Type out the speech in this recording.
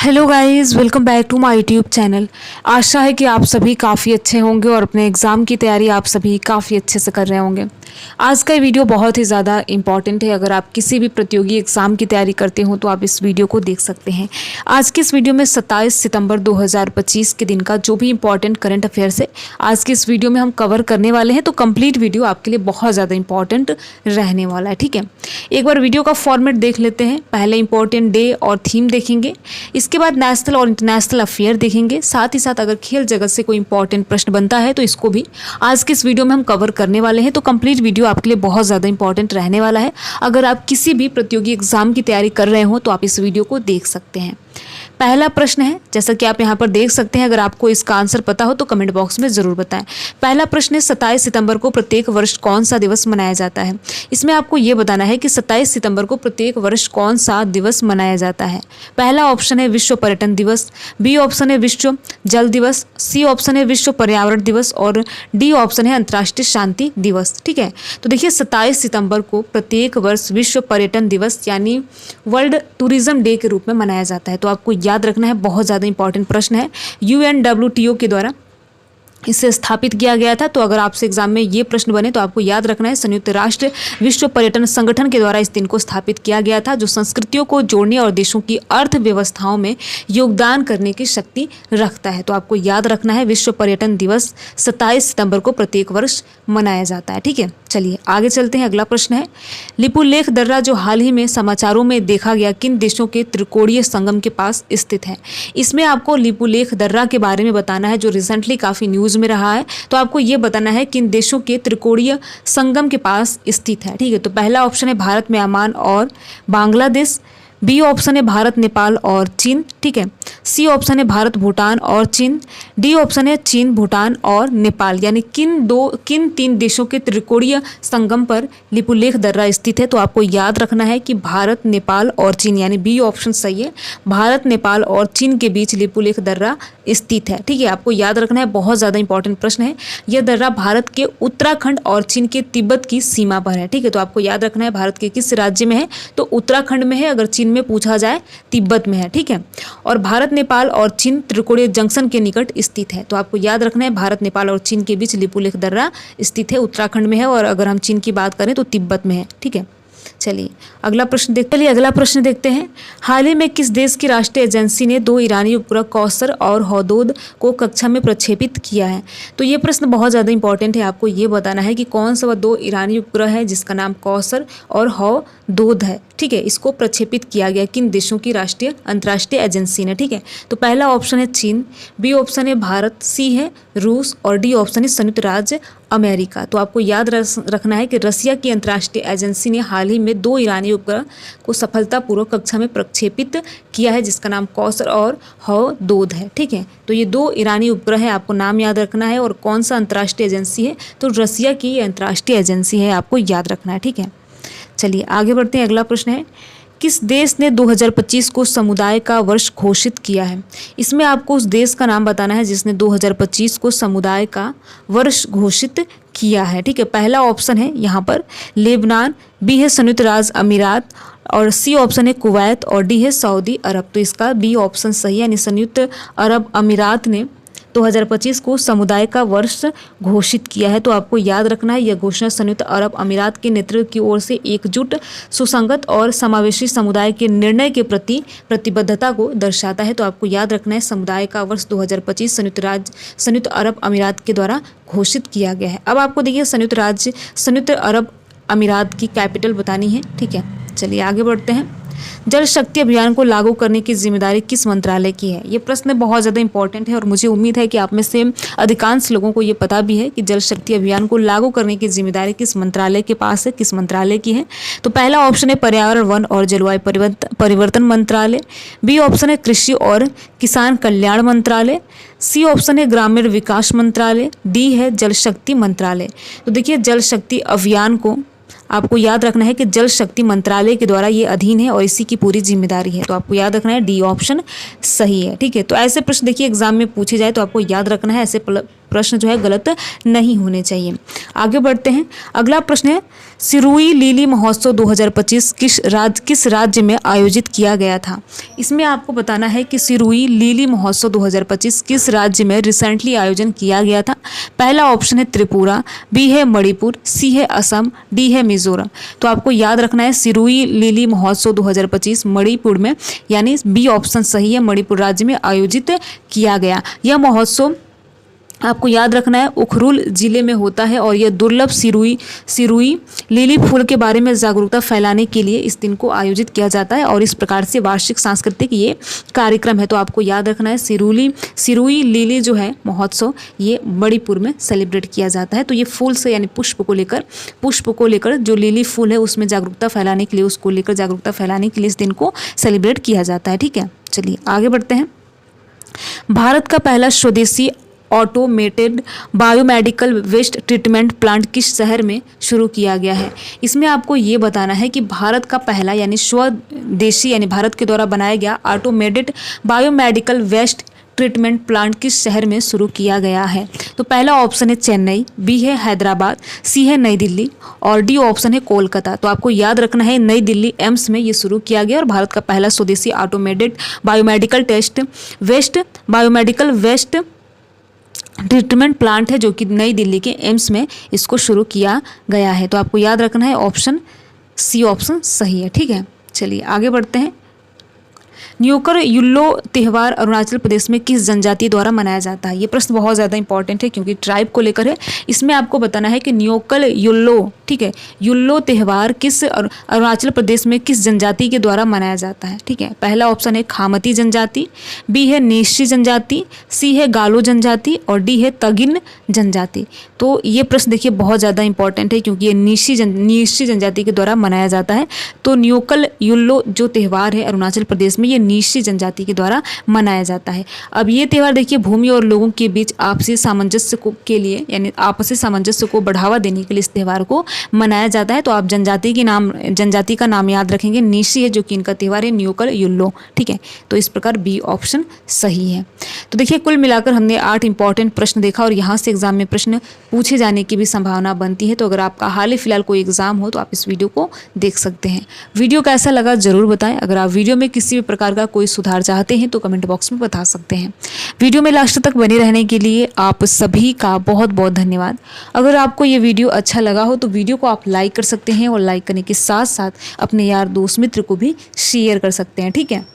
Hello guys, welcome back to my YouTube channel. आशा है कि आप सभी काफ़ी अच्छे होंगे और अपने एग्ज़ाम की तैयारी आप सभी काफ़ी अच्छे से कर रहे होंगे। आज का ये वीडियो बहुत ही ज़्यादा इम्पॉर्टेंट है। अगर आप किसी भी प्रतियोगी एग्ज़ाम की तैयारी करते हो तो आप इस वीडियो को देख सकते हैं। आज की इस वीडियो में 27 सितंबर 2025 के दिन का जो भी इंपॉर्टेंट करंट अफेयर्स है आज की इस वीडियो में हम कवर करने वाले हैं। तो कंप्लीट वीडियो आपके लिए बहुत ज़्यादा इंपॉर्टेंट रहने वाला है। ठीक है, एक बार वीडियो का फॉर्मेट देख लेते हैं। पहले इंपॉर्टेंट डे और थीम देखेंगे, इसके बाद नेशनल और इंटरनेशनल अफेयर देखेंगे। साथ ही साथ अगर खेल जगत से कोई इंपॉर्टेंट प्रश्न बनता है तो इसको भी आज के इस वीडियो में हम कवर करने वाले हैं। तो कंप्लीट वीडियो आपके लिए बहुत ज़्यादा इंपॉर्टेंट रहने वाला है। अगर आप किसी भी प्रतियोगी एग्जाम की तैयारी कर रहे हो तो आप इस वीडियो को देख सकते हैं। पहला प्रश्न है, जैसा कि आप यहाँ पर देख सकते हैं। अगर आपको इसका आंसर पता हो तो कमेंट बॉक्स में ज़रूर बताएं। पहला प्रश्न है, 27 सितंबर को प्रत्येक वर्ष कौन सा दिवस मनाया जाता है। इसमें आपको ये बताना है कि 27 सितंबर को प्रत्येक वर्ष कौन सा दिवस मनाया जाता है। पहला ऑप्शन है विश्व पर्यटन दिवस, बी ऑप्शन है विश्व जल दिवस, सी ऑप्शन है विश्व पर्यावरण दिवस और डी ऑप्शन है अंतर्राष्ट्रीय शांति दिवस। ठीक है, तो देखिए 27 सितंबर को प्रत्येक वर्ष विश्व पर्यटन दिवस यानी वर्ल्ड टूरिज्म डे के रूप में मनाया जाता है। तो आपको याद रखना है, बहुत ज़्यादा इंपॉर्टेंट प्रश्न है। UNWTO के द्वारा इसे स्थापित किया गया था। तो अगर आपसे एग्जाम में ये प्रश्न बने तो आपको याद रखना है, संयुक्त राष्ट्र विश्व पर्यटन संगठन के द्वारा इस दिन को स्थापित किया गया था, जो संस्कृतियों को जोड़ने और देशों की अर्थव्यवस्थाओं में योगदान करने की शक्ति रखता है। तो आपको याद रखना है, विश्व पर्यटन दिवस 27 सितंबर को प्रत्येक वर्ष मनाया जाता है। ठीक है, चलिए आगे चलते हैं। अगला प्रश्न है, लिपुलेख दर्रा जो हाल ही में समाचारों में देखा गया किन देशों के त्रिकोणीय संगम के पास स्थित है। इसमें आपको लिपुलेख दर्रा के बारे में बताना है, जो रिसेंटली काफ़ी न्यूज़ में रहा है। तो आपको ये बताना है किन देशों के त्रिकोणीय संगम के पास स्थित है। ठीक है, तो पहला ऑप्शन है भारत, म्यांमार और बांग्लादेश, बी ऑप्शन है भारत, नेपाल और चीन। ठीक है, सी ऑप्शन है भारत, भूटान और चीन, डी ऑप्शन है चीन, भूटान और नेपाल। यानी किन तीन देशों के त्रिकोणीय संगम पर लिपुलेख दर्रा स्थित है। तो आपको याद रखना है कि भारत, नेपाल और चीन, यानी बी ऑप्शन सही है। भारत, नेपाल और चीन के बीच लिपुलेख दर्रा स्थित है। ठीक है, आपको याद रखना है, बहुत ज़्यादा इंपॉर्टेंट प्रश्न है। यह दर्रा भारत के उत्तराखंड और चीन के तिब्बत की सीमा पर है। ठीक है, तो आपको याद रखना है भारत के किस राज्य में है, तो उत्तराखंड में है। अगर चीन में पूछा जाए तिब्बत में है। ठीक है, और भारत, नेपाल और चीन त्रिकोणीय जंक्शन के निकट स्थित है। तो आपको याद रखना है, भारत, नेपाल और चीन के बीच लिपुलेख दर्रा स्थित है, उत्तराखंड में है। और अगर हम चीन की बात करें तो तिब्बत में है। ठीक है, चलिए अगला प्रश्न देखते हैं। हाल ही में किस देश की राष्ट्रीय एजेंसी ने 2 ईरानी उपग्रह कौसर और हौदोद को कक्षा में प्रक्षेपित किया है। तो ये प्रश्न बहुत ज़्यादा इंपॉर्टेंट है। आपको ये बताना है कि कौन सा वह 2 ईरानी उपग्रह है जिसका नाम कौसर और हौदोद है। ठीक है, इसको प्रक्षेपित किया गया किन देशों की अंतर्राष्ट्रीय एजेंसी ने। ठीक है, तो पहला ऑप्शन है चीन, बी ऑप्शन है भारत, सी है रूस और डी ऑप्शन है संयुक्त राज्य अमेरिका। तो आपको याद रखना है कि रसिया की अंतर्राष्ट्रीय एजेंसी ने हाल ही में 2 ईरानी उपग्रह को सफलतापूर्वक कक्षा में प्रक्षेपित किया है, जिसका नाम कौसर और हौदोद है। ठीक है, तो ये 2 ईरानी उपग्रह है, आपको नाम याद रखना है। और कौन सा अंतर्राष्ट्रीय एजेंसी है, तो रसिया की अंतर्राष्ट्रीय एजेंसी है, आपको याद रखना है। ठीक है, चलिए आगे बढ़ते हैं। अगला प्रश्न है, किस देश ने 2025 को समुदाय का वर्ष घोषित किया है। इसमें आपको उस देश का नाम बताना है जिसने 2025 को समुदाय का वर्ष घोषित किया है। ठीक है, पहला ऑप्शन है यहाँ पर लेबनान, बी है संयुक्त राज्य अमीरात और सी ऑप्शन है कुवैत और डी है सऊदी अरब। तो इसका बी ऑप्शन सही है, यानी संयुक्त अरब अमीरात ने 2025 को समुदाय का वर्ष घोषित किया है। तो आपको याद रखना है, यह घोषणा संयुक्त अरब अमीरात के नेतृत्व की ओर से एकजुट, सुसंगत और समावेशी समुदाय के निर्णय के प्रति प्रतिबद्धता को दर्शाता है। तो आपको याद रखना है, समुदाय का वर्ष 2025 संयुक्त अरब अमीरात के द्वारा घोषित किया गया है। अब आपको देखिए संयुक्त अरब अमीरात की कैपिटल बतानी है। ठीक है, चलिए आगे बढ़ते हैं। जल शक्ति अभियान को लागू करने की जिम्मेदारी किस मंत्रालय की है। ये प्रश्न बहुत ज़्यादा इंपॉर्टेंट है और मुझे उम्मीद है कि आप में से अधिकांश लोगों को ये पता भी है कि जल शक्ति अभियान को लागू करने की जिम्मेदारी किस मंत्रालय के पास है, किस मंत्रालय की है। तो पहला ऑप्शन है पर्यावरण, वन और जलवायु परिवर्तन मंत्रालय, बी ऑप्शन है कृषि और किसान कल्याण मंत्रालय, सी ऑप्शन है ग्रामीण विकास मंत्रालय, डी है जल शक्ति मंत्रालय। तो देखिए जल शक्ति अभियान को आपको याद रखना है कि जल शक्ति मंत्रालय के द्वारा ये अधीन है और इसी की पूरी जिम्मेदारी है। तो आपको याद रखना है डी ऑप्शन सही है। ठीक है, तो ऐसे प्रश्न देखिए एग्जाम में पूछे जाए तो आपको याद रखना है, ऐसे प्रश्न जो है गलत नहीं होने चाहिए। आगे बढ़ते हैं। अगला प्रश्न है, सिरुई लिली महोत्सव 2025 किस राज्य में आयोजित किया गया था? इसमें आपको बताना है कि सिरुई लिली महोत्सव 2025 किस राज्य में रिसेंटली आयोजन किया गया था। पहला ऑप्शन है त्रिपुरा, बी है मणिपुर, सी है असम, डी है मिजोरम। तो आपको याद रखना है सिरुई लिली महोत्सव 2025 मणिपुर में, यानी बी ऑप्शन सही है, मणिपुर राज्य में आयोजित किया गया। यह महोत्सव आपको याद रखना है उखरुल जिले में होता है और यह दुर्लभ सिरुई लिली फूल के बारे में जागरूकता फैलाने के लिए इस दिन को आयोजित किया जाता है और इस प्रकार से वार्षिक सांस्कृतिक ये कार्यक्रम है। तो आपको याद रखना है सिरुई लिली जो है महोत्सव ये मणिपुर में सेलिब्रेट किया जाता है। तो ये फूल से यानी पुष्प को लेकर जो लिली फूल है उसमें जागरूकता फैलाने के लिए, उसको लेकर जागरूकता फैलाने के लिए इस दिन को सेलिब्रेट किया जाता है। ठीक है, चलिए आगे बढ़ते हैं। भारत का पहला स्वदेशी automated biomedical waste treatment plant किस शहर में शुरू किया गया है? इसमें आपको ये बताना है कि भारत का पहला यानी स्वदेशी यानी भारत के द्वारा बनाया गया automated biomedical waste treatment plant किस शहर में शुरू किया गया है? तो पहला ऑप्शन है चेन्नई, बी है हैदराबाद, सी है नई दिल्ली और डी ऑप्शन है कोलकाता। तो आपको याद रखना है नई दिल्ली एम्स में ये शुरू किया गया और भारत का पहला स्वदेशी automated biomedical waste treatment plant है जो कि नई दिल्ली के एम्स में इसको शुरू किया गया है। तो आपको याद रखना है ऑप्शन सी ऑप्शन सही है। ठीक है, चलिए आगे बढ़ते हैं। न्योकर युल्लो त्यौहार अरुणाचल प्रदेश में किस जनजाति द्वारा मनाया जाता है? ये प्रश्न बहुत ज़्यादा इंपॉर्टेंट है क्योंकि ट्राइब को लेकर है। इसमें आपको बताना है कि न्योकल युल्लो, ठीक है, युल्लो त्यौहार किस अरुणाचल प्रदेश में किस जनजाति के द्वारा मनाया जाता है? ठीक है, पहला ऑप्शन है खामती जनजाति, बी है नेशी जनजाति, सी है गालो जनजाति और डी है तगिन जनजाति। तो ये प्रश्न देखिए बहुत ज़्यादा इंपॉर्टेंट है क्योंकि ये नीशी जनजाति के द्वारा मनाया जाता है। तो न्योकल युल्लो जो त्यौहार है अरुणाचल प्रदेश में ये नीशी जनजाति के द्वारा मनाया जाता है। अब ये त्यौहार देखिए भूमि और लोगों के बीच आपसी सामंजस्य के लिए यानी आपसी सामंजस्य को बढ़ावा देने के लिए इस त्यौहार को मनाया जाता है। तो आप जनजाति का नाम याद रखेंगे, नीशी है जो कि इनका त्यौहार है न्योकल युल्लो। ठीक है, तो इस प्रकार बी ऑप्शन सही है। तो देखिए कुल मिलाकर हमने 8 इंपॉर्टेंट प्रश्न देखा और यहाँ से एग्जाम में प्रश्न पूछे जाने की भी संभावना बनती है। तो अगर आपका हाल ही फिलहाल कोई एग्जाम हो तो आप इस वीडियो को देख सकते हैं। वीडियो कैसा लगा जरूर बताएं। अगर आप वीडियो में किसी भी प्रकार का कोई सुधार चाहते हैं तो कमेंट बॉक्स में बता सकते हैं। वीडियो में लास्ट तक बने रहने के लिए आप सभी का बहुत बहुत धन्यवाद। अगर आपको ये वीडियो अच्छा लगा हो तो वीडियो को आप लाइक कर सकते हैं और लाइक करने के साथ साथ अपने यार दोस्त मित्र को भी शेयर कर सकते हैं। ठीक है।